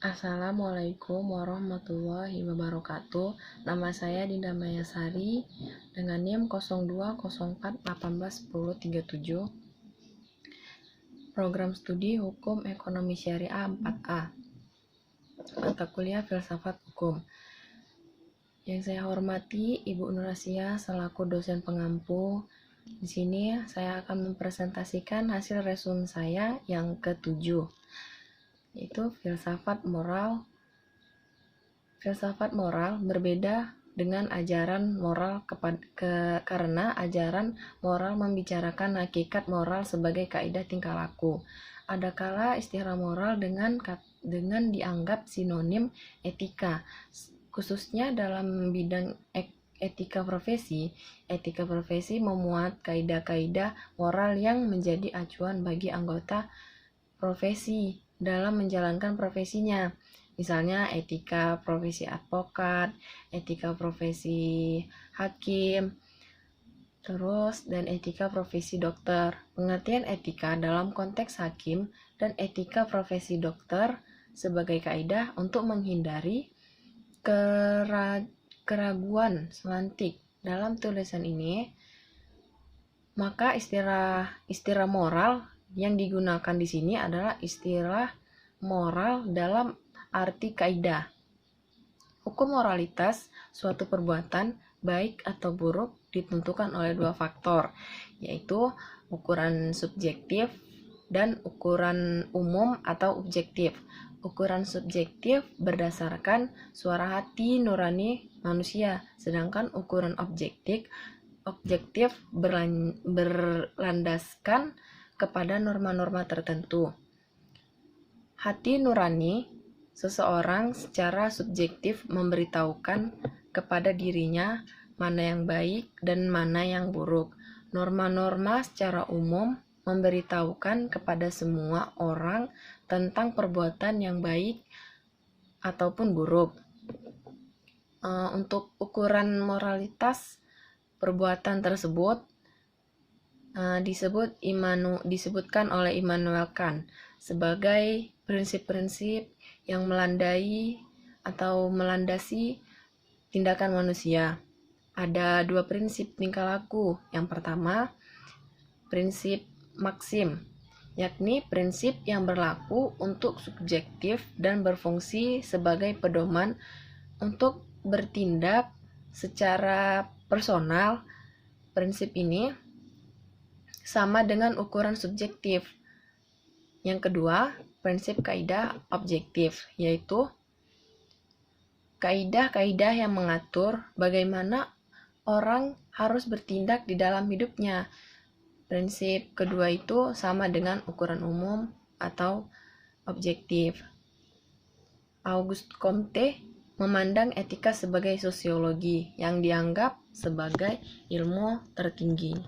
Assalamualaikum warahmatullahi wabarakatuh. Nama saya Dinda Mayasari dengan NIM 0204181037. Program Studi Hukum Ekonomi Syariah 4A. Mata kuliah Filsafat Hukum. Yang saya hormati Ibu Nur Asia selaku dosen pengampu. Di sini saya akan mempresentasikan hasil resume saya yang ke-7, yaitu filsafat moral. Filsafat moral berbeda dengan ajaran moral karena ajaran moral membicarakan hakikat moral sebagai kaidah tingkah laku. Adakala istilah moral dengan dianggap sinonim etika, khususnya dalam bidang etika profesi. Etika profesi memuat kaidah-kaidah moral yang menjadi acuan bagi anggota profesi dalam menjalankan profesinya. Misalnya etika profesi advokat, etika profesi hakim, dan etika profesi dokter. Pengertian etika dalam konteks hakim dan etika profesi dokter sebagai kaidah untuk menghindari keraguan semantik dalam tulisan ini. Maka istilah moral yang digunakan di sini adalah istilah moral dalam arti kaidah. Hukum moralitas suatu perbuatan baik atau buruk ditentukan oleh dua faktor, yaitu ukuran subjektif dan ukuran umum atau objektif. Ukuran subjektif berdasarkan suara hati nurani manusia, sedangkan ukuran objektif berlandaskan kepada norma-norma tertentu. Hati nurani seseorang secara subjektif memberitahukan kepada dirinya mana yang baik dan mana yang buruk. Norma-norma secara umum memberitahukan kepada semua orang tentang perbuatan yang baik ataupun buruk. Untuk ukuran moralitas perbuatan tersebut disebutkan oleh Immanuel Kant sebagai prinsip-prinsip yang melandasi tindakan manusia. Ada dua prinsip tingkah laku. Yang pertama, prinsip maksim, yakni prinsip yang berlaku untuk subjektif dan berfungsi sebagai pedoman untuk bertindak secara personal. Prinsip ini sama dengan ukuran subjektif. Yang kedua, prinsip kaidah objektif, yaitu kaidah-kaidah yang mengatur bagaimana orang harus bertindak di dalam hidupnya. Prinsip kedua itu sama dengan ukuran umum atau objektif. Auguste Comte memandang etika sebagai sosiologi yang dianggap sebagai ilmu tertinggi.